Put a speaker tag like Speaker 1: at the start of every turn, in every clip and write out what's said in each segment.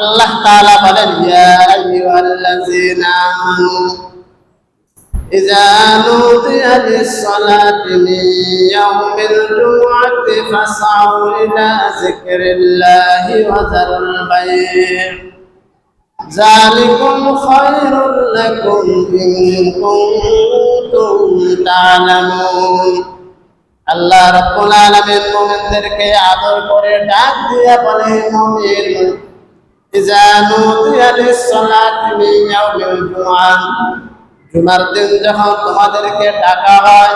Speaker 1: আল্লাহ তাআলা বলেন, ইয়া আইয়ুহাল্লাযীনা আমানু ইযা নুদিয়া লিস-সালাতি মিন ইয়াউমিল জুমআতি ফাসআউ ইলা যিকরিল্লাহি ওয়া যারুল বাই', যালিকুম খায়রুল লাকুম ইন কুনতুম তা'লামুন। আল্লাহ রাব্বুল আলামিন মুমিনদেরকে আদর করে ডাক দিয়া বলে, মুমিন, ইযা নুদিয়া লিস-সালাতি মিন ইয়াউমিল জুমআহ, জুমার দিন যখন তোমাদেরকে ডাকা হয়,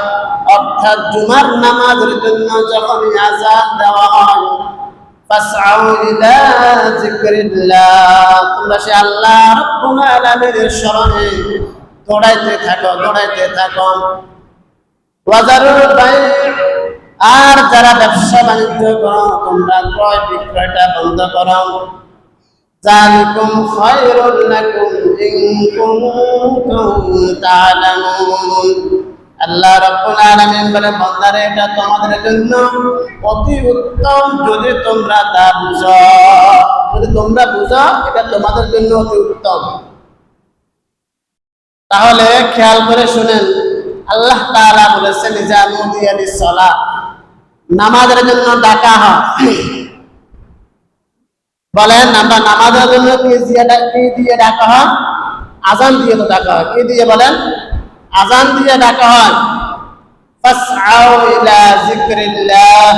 Speaker 1: অর্থাৎ জুমার নামাজের জন্য যখন আযান দেওয়া হয়, ফাসআউ ইলা যিকরিল্লাহ, তোমরা সে আল্লাহ রাব্বুল আলামিনের স্মরণে দৌড়াইতে থাকো। ওয়া যারুল বাই', আর যারা ব্যবসা বাণিজ্য করো তোমরা ক্রয় বিক্রয়টা বন্ধ করো। যালিকুম খায়রুল লাকুম ইন কুনতুম তা'লামুন। আল্লাহ রাব্বুল আলামিন বলে, বান্দারে, এটা তোমাদের জন্য অতি উত্তম যদি তোমরা তা বুঝো। যদি তোমরা বুঝো এটা তোমাদের জন্য অতি উত্তম। তাহলে খেয়াল করে শুনেন, আল্লাহ তাআলা বলেছেন ইযা নুদিয়া লিস-সালাত, নামাজের জন্য ডাকা হয়। বলেন, আমরা নামাজের জন্য কি দিয়ে ডাকা হয়? আযান দিয়ে তো ডাকা হয়। কি দিয়ে বলেন? আযান দিয়ে ডাকা হয়। ফাসআউ ইলা যিকরিল্লাহ,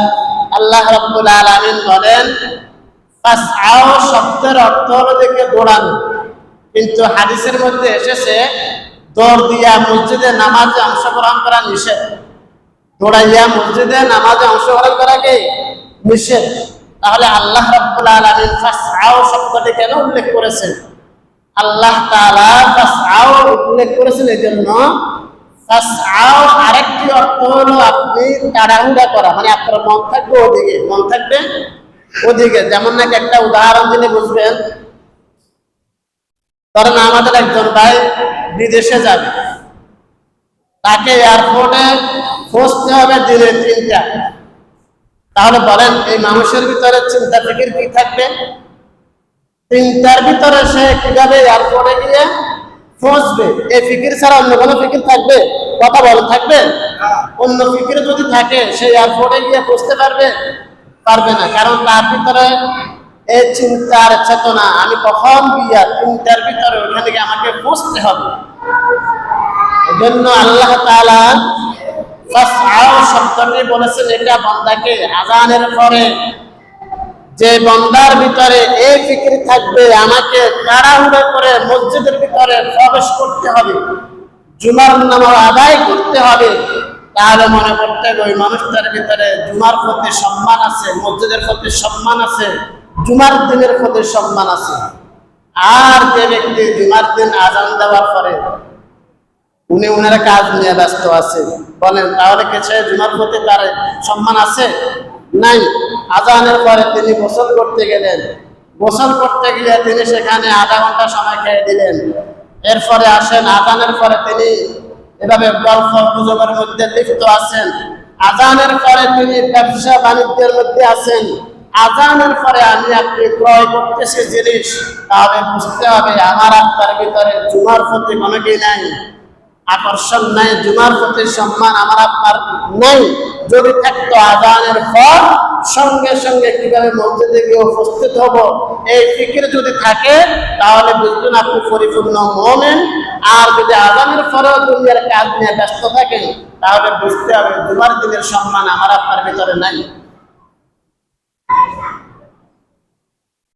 Speaker 1: আল্লাহ রাব্বুল আলামিন বলেন, ফাসআউ শব্দের অর্থ হলো দিকে দৌড়ানো, কিন্তু হাদিসের মধ্যে এসেছে দৌড় দিয়া মসজিদে নামাজে অংশগ্রহণ করা নিষেধ। দৌড়াইয়া মসজিদে নামাজে অংশগ্রহণ করা কি নিষেধ? তাহলে আল্লাহ রাব্বুল আলামিন ফাসআউ শব্দটি কেন উল্লেখ করেছেন? আল্লাহ তাআলা ফাসআউ উল্লেখ করেছেন এই জন্য, ফাসআউ আরেকটি অর্থ হলো আপনি তাড়াহুড়া করা, মানে আপনার মন থাকবে ওদিকে। যেমন নাকি একটা উদাহরণ দিলে বুঝবেন। ধরেন আমাদের একজন ভাই বিদেশে যাবে, তাকে এয়ারপোর্টে পৌঁছতে হবে দিনে 3টা। তাহলে বলেন, এই মানুষের ভিতরে চিন্তা ফিকির কি থাকবে? 3টার ভিতরে সে কিভাবে এয়ারপোর্টে গিয়ে পৌঁছবে, এই ফিকির ছাড়া অন্য কোনো ফিকির থাকবে? কথা বলেন, থাকবে? অন্য ফিকির যদি থাকে, সে এয়ারপোর্টে গিয়ে পৌঁছতে পারবে না। কারণ তার ভিতরে এই চিন্তার চেতনা, আমি কখন গিয়া 3টার ভিতরে ওখানে গিয়ে আমাকে পৌঁছতে হবে। এজন্য আল্লাহ তাআলা ফাসআউ শব্দটি বলেছেন, এটা বান্দাকে আযানের পরে যে বান্দার ভিতরে এই ফিকির থাকবে, আমাকে তাড়াহুড়ো করে মসজিদের ভিতরে প্রবেশ করতে হবে, জুমার নামাজ আদায় করতে হবে, তাহলে মনে করতে হবে ওই মানুষটার ভিতরে জুমার প্রতি সম্মান আছে, মসজিদের প্রতি সম্মান আছে, জুমার দিনের প্রতি সম্মান আছে। আর যে ব্যক্তি জুমার দিন আযান দেওয়ার পরে উনার কাজ নিয়ে ব্যস্ত আছে, বলেন তাহলে কি সে জুমার প্রতি তার সম্মান আছে? নাই। আযানের পরে তিনি গোসল করতে গেলেন, গোসল করতে গিয়ে তিনি সেখানে আধা ঘন্টা সময় খেয়ে দিলেন। এরপরে আসেন, আযানের পরে তিনি এভাবে গল্প গুজবের মধ্যে লিপ্ত আছেন। আযানের পরে তিনি ব্যবসা বাণিজ্যের মধ্যে আছেন। আযানের পরে আমি আপনি ক্রয় করতেছি জিনিস, তাহলে বুঝতে হবে আমার আপনার ভিতরে জুমার প্রতি কোনো কি নাই, আকর্ষণ নাই, জুমার প্রতি সম্মান আমার আপনার নাই। যদি থাকতো আযানের পর সঙ্গে সঙ্গে কিভাবে মসজিদে গিয়ে উপস্থিত হব, এই ফিকির যদি থাকে, তাহলে বুঝবেন আপনি পরিপূর্ণ মুমিন। আর যদি আযানের পরেও দুনিয়ার কাজ নিয়ে ব্যস্ত থাকেন, তাহলে বুঝতে হবে জুমার দিনের সম্মান আমার আপনার ভিতরে নাই।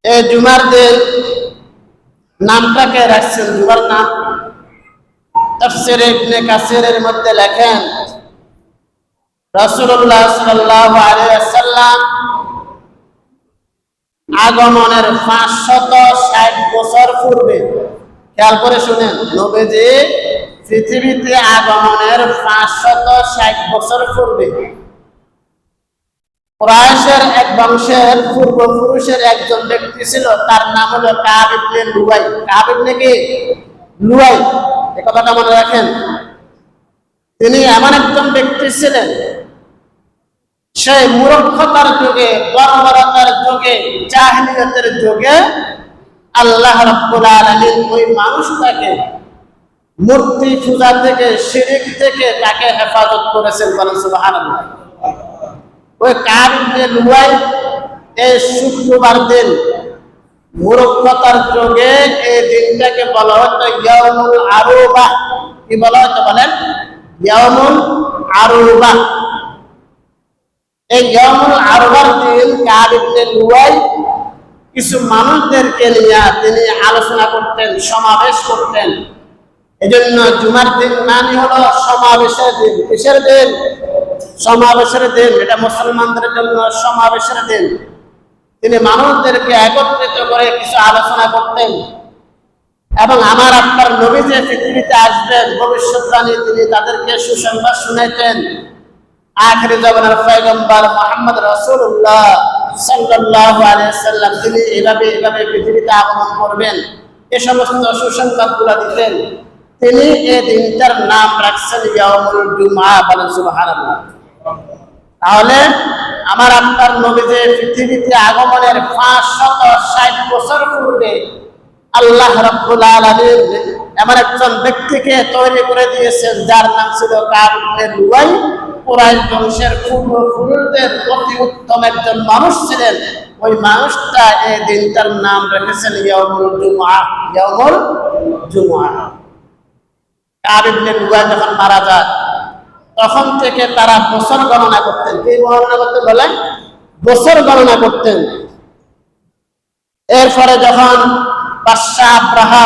Speaker 1: এই জুমার দিন নামটাকে রাখছেন, জুমার নাম তাফসীরে ইবনে কাসিরের মধ্যে লেখেন, রাসূলুল্লাহ সাল্লাল্লাহু আলাইহি ওয়াসাল্লাম আগমনের 560 বছর পূর্বে, খেয়াল করে শুনেন, নবীজি পৃথিবীতে আগমনের 560 বছর পূর্বে কুরাইশের এক বংশের পূর্বপুরুষের একজন ব্যক্তি ছিল, তার নাম হলো কাব ইবনে লুয়াই। কাব ইবনে কি? লুয়াই। এই কথাটা মনে রাখেন। তিনি এমন একজন ব্যক্তি ছিলেন, সেই মূর্খতার যুগে, বর্বরতার যুগে, জাহেলিয়তের যুগে আল্লাহ রাব্বুল আলামিন ওই মানুষটাকে মূর্তি পূজা থেকে, শিরক থেকে তাকে হেফাজত করেছেন। বলেন সুবহানাল্লাহ। ওই কাব ইবনে লুয়াই এই শুক্রবার দিন মূর্খতার যোগে এই দিনটাকে বলা হতো ইয়াউমুল আরুবা। কি বলা হতো বলেন? ইয়াউমুল আরুবা। এই ইয়াউমুল আরুবার দিন কাব ইবনে লুয়াই কিছু মানুষদেরকে নিয়ে তিনি আলোচনা করতেন, সমাবেশ করতেন। এজন্য জুমার দিন মানে হলো সমাবেশের দিন। কিসের দিন? সমাবেশের দিন। এটা মুসলমানদের জন্য সমাবেশের দিন। তিনি মানুষদেরকে একত্রিত করে কিছু আলোচনা করতেন এবং আমার আপনার নবী যে পৃথিবীতে আসবেন ভবিষ্যৎবাণী তিনি তাদেরকে সুসংবাদ শুনাইতেন। আখিরি জামানার পয়গম্বর মুহাম্মদ রাসূলুল্লাহ সাল্লাল্লাহু আলাইহি সাল্লাম তিনি এইভাবে পৃথিবীতে আগমন করবেন, এই সমস্ত সুসংবাদগুলো দিতেন। তিনি এই দিনটার নাম রাখছেন ইয়াউমুল জুমআ। বলেন সুবহানাল্লাহ। তাহলে আমার আপনার নবী যে পৃথিবীতে আগমনের 560 বছর পূর্বে আল্লাহ রাব্বুল আলামিন এমন একজন ব্যক্তিকে তৈরি করে দিয়েছেন যার নাম ছিল কাব ইবনে লুয়াই। কুরাইশ বংশের পূর্বপুরুষদের অতি উত্তম একজন মানুষ ছিলেন। ওই মানুষটা এই দিনটার নাম রেখেছেন ইয়াউমুল জুমআ। ইয়াউমুল জুমআ। কাব ইবনে লুয়াই যখন মারা যায় তখন থেকে তারা বছর গণনা করতেন। কি গণনা করতেন বলেন? বছর গণনা করতেন। এরপরে যখন বাদশাহ আব্রাহা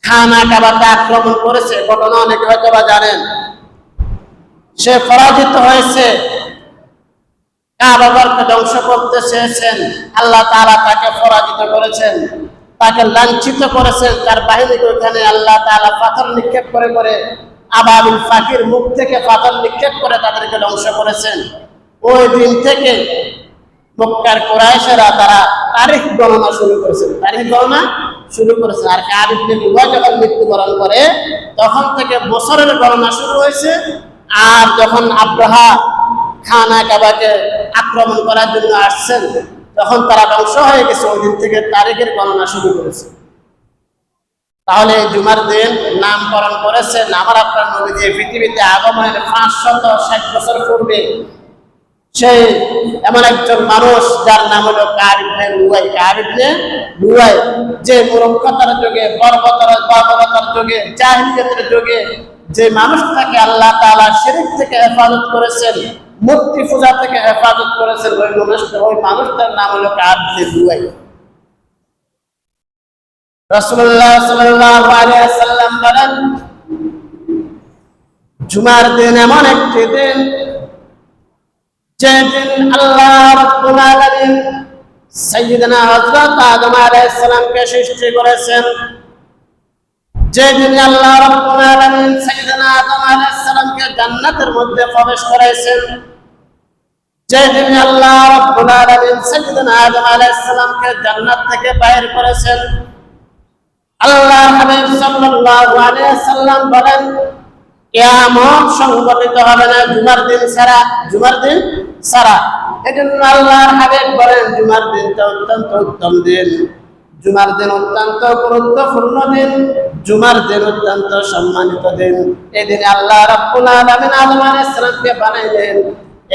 Speaker 1: খানা কাবাতে আক্রমণ করেছে, ঘটনা অনেকে হয়তো বা জানেন, সে পরাজিত হয়েছে, কাবাঘরকে ধ্বংস করতে চেয়েছেন, আল্লাহ তাআলা তাকে পরাজিত করেছেন, তাকে লাঞ্ছিত করেছেন। তার বাহিনীকে ওখানে আল্লাহ তাআলা পাথর নিক্ষেপ করে আবাবিল ফাকির মুখ থেকে পাথর নিক্ষেপ করে তাদেরকে ধ্বংস করেছেন। ওই দিন থেকে মক্কার কুরাইশেরা তারা তারিখ গণনা শুরু করেছেন। তারিখ গণনা শুরু করেছে। আর কাব ইবনে লুয়াই যখন মৃত্যুবরণ করে তখন থেকে বছরের গণনা শুরু হয়েছে। আর যখন আব্রাহা খানা কাবাকে আক্রমণ করার জন্য আসছেন তখন তারা ধ্বংস হয়ে গেছে। ওই দিন থেকে তারিখের গণনা শুরু করেছে। তাহলে জুমার দিন নামকরণ করেছেন আমার আপনার নবী যে পৃথিবীতে আগমনের 560 বছর পূর্বে সেই এমন একজন মানুষ যার নাম হলো কাব ইবনে লুয়াই। কাব ইবনে লুয়াই যে মূর্খতার যুগে, বর্বরতার যুগে, জাহিলিয়াতের যুগে যে মানুষটাকে আল্লাহ তাআলা শিরক থেকে হেফাজত করেছেন, মূর্তি পূজা থেকে হেফাজত করেছেন, ওই মানুষটার নাম হলো কাব ইবনে লুয়াই। রাসূলুল্লাহ সাল্লাল্লাহু আলাইহি ওয়াসাল্লাম বলেন জুমার দিন এমন একটি দিন যেদিন আল্লাহ রাব্বুল আলামিন সাইয়্যিদানা হযরত আদম আলাইহিস সালামকে সৃষ্টি করেছেন। যেদিন আল্লাহ রাব্বুল আলামিন সাইয়্যিদানা আদম আলাইহিস সালামকে জান্নাতের মধ্যে প্রবেশ করাইছেন। যেদিন আল্লাহ রাব্বুল আলামিন সাইয়্যিদানা আদম আলাইহিস সালামকে জান্নাত থেকে বাইর করেছেন, আল্লাহ হাবিব সাল্লাল্লাহু আলাইহি ওয়াসাল্লাম বলেন কিয়ামত সংঘটিত হবে না জুমার দিন ছাড়া। জুমার দিন ছাড়া। এজন্য আল্লাহর হাবিব বলেন জুমার দিনটা অত্যন্ত উত্তম দিন, জুমার দিন অত্যন্ত গুরুত্বপূর্ণ দিন, জুমার দিন অত্যন্ত সম্মানিত দিন। এই দিনে আল্লাহ রাব্বুল আলামিন আদম আলাইহিস সালামকে বানাইলেন।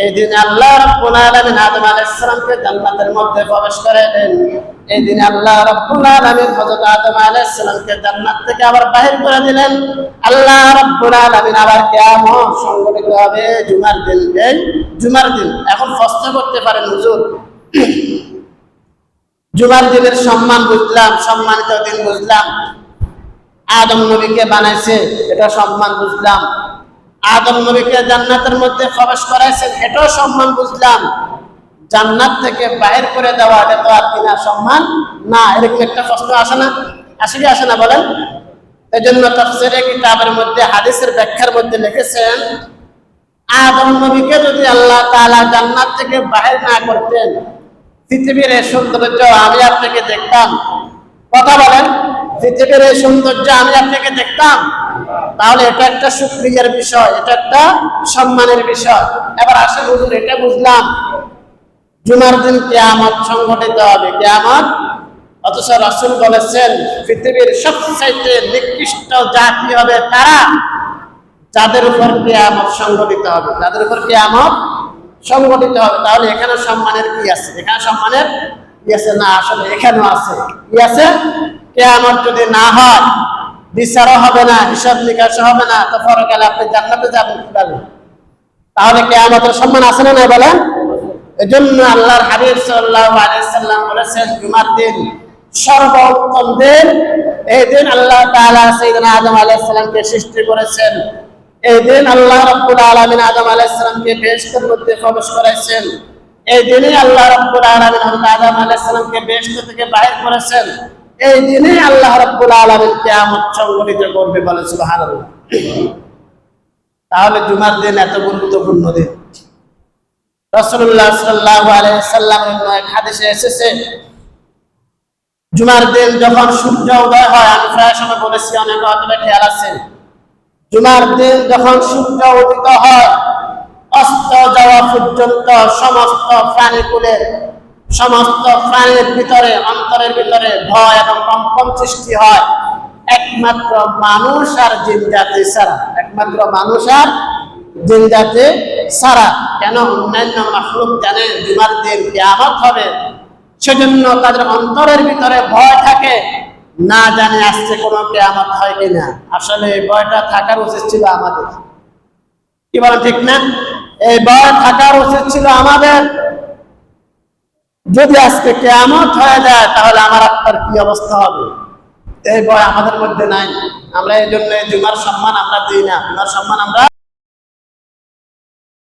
Speaker 1: এই দিনে আল্লাহ রাব্বুল আলামিন আদম আলাইহিস সালামকে জান্নাতের মধ্যে প্রবেশ করাইলেন। এই দিনে আল্লাহ রাব্বুল আলামিন হযরত আদম আলাইহিস সালামকে জান্নাত থেকে আবার বাহির করে দিলেন। আল্লাহ রাব্বুল আলামিন আবার কিয়ামত সংঘটিত হবে জুমার দিন। এই জুমার দিন। এখন প্রশ্ন করতে পারেন হুজুর জুমার দিনের সম্মান বুঝলাম, সম্মানিত দিন বুঝলাম, আদম নবীকে বানাইছে এটা সম্মান বুঝলাম, আদম নবীকে জান্নাতের মধ্যে প্রবেশ করাইছেন এটাও সম্মান বুঝলাম, জান্নাত থেকে বাহির করে দেওয়া এটা তো আর কিনা সম্মান না। এরকম একটা প্রশ্ন আসে না? আসে কি আসে না বলেন? এই জন্য তাফসীরে কিতাবের মধ্যে হাদিসের ব্যাখ্যার মধ্যে লিখেছেন আদম নবীকে যদি আল্লাহ তাআলা জান্নাত থেকে বাহির না করতেন পৃথিবীর এই সৌন্দর্য আমি আপনাকে দেখতাম। কথা বলেন, পৃথিবীর এই সৌন্দর্য আমি আপনাকে দেখতাম, তাহলে এটা একটা শুকরিয়ার বিষয়, এটা একটা সম্মানের বিষয়। এবার আসলে হুজুর এটা বুঝলাম জুমার দিন কিয়ামত সংঘটিত হবে, কিয়ামত অথচ রাসূল বলেছেন পৃথিবীর সবচাইতে নিকৃষ্ট জাতি হবে তারা যাদের উপর কিয়ামত সংঘটিত হবে, যাদের উপর কিয়ামত সংঘটিত হবে। তাহলে এখানে সম্মানের কি আছে? এখানে সম্মানের কি আছে? না, আসলে এখানেও আছে। কি আছে? কিয়ামত যদি না হয়, বিচারও হবে না, হিসাব নিকাশ হবে না, তো পরকালে আপনি জান্নাতে যাবেন কিভাবে? তাহলে কিয়ামতের সম্মান আছে না নাই বলেন? এজন্য আল্লাহর হাবিব সাল্লাল্লাহু আলাইহি সাল্লাম বলেছেন জুমার দিন সর্বোত্তম দিন। এই দিন আল্লাহ তাআলা সাইয়েদনা আদম আলাইহিস সালামকে সৃষ্টি করেছেন। এই দিন আল্লাহ রাব্বুল আলামিন আদম আলাইহিস সালামকে বেহেশতের মধ্যে প্রবেশ করাইছেন। এই দিনে আল্লাহ রাব্বুল আলামিন হযরত আদম আলাইহিস সালামকে বেহেশত থেকে বাইর করেছেন। এই দিনে আল্লাহ রাব্বুল আলামিন কিয়ামত সংঘটিত করবে, বলে সুবহানাল্লাহ। তাহলে জুমার দিন এত গুরুত্বপূর্ণ দিন। রাসূলুল্লাহ সাল্লাল্লাহু আলাইহি সাল্লামের এক হাদিসে এসেছে জুমার দিন যখন সূর্য উদয় হয়, আমি প্রায় সময় বলেছি, অনেক হয়তো খেয়াল আছে, জুমার দিন যখন সূর্য উদিত হয় অস্ত যাওয়া পর্যন্ত সমস্ত প্রাণীকুলের সমস্ত প্রাণীর ভিতরে অন্তরের ভিতরে ভয় এবং কম্পন সৃষ্টি হয় একমাত্র মানুষ আর জিনজাতি ছাড়া, একমাত্র মানুষ আর জিনজাতি ছাড়া। কেন? অন্যান্য মাখলুক জানে জুমার দিন কিয়ামত হবে, সেজন্য তাদের অন্তরের ভিতরে ভয় থাকে, না জানে আসছে কোনো কিয়ামত হয় কিনা। আসলে এই ভয়টা থাকার উচিত ছিল আমাদের, কি বলেন ঠিক না? এই ভয় থাকার উচিত ছিল আমাদের। যদি আজকে কিয়ামত হয়ে যায় তাহলে আমার আপনার কি অবস্থা হবে? এই ভয় আমাদের মধ্যে নাই। আমরা এই জন্য জুমার সম্মান আমরা দিই না, জুমার সম্মান আমরা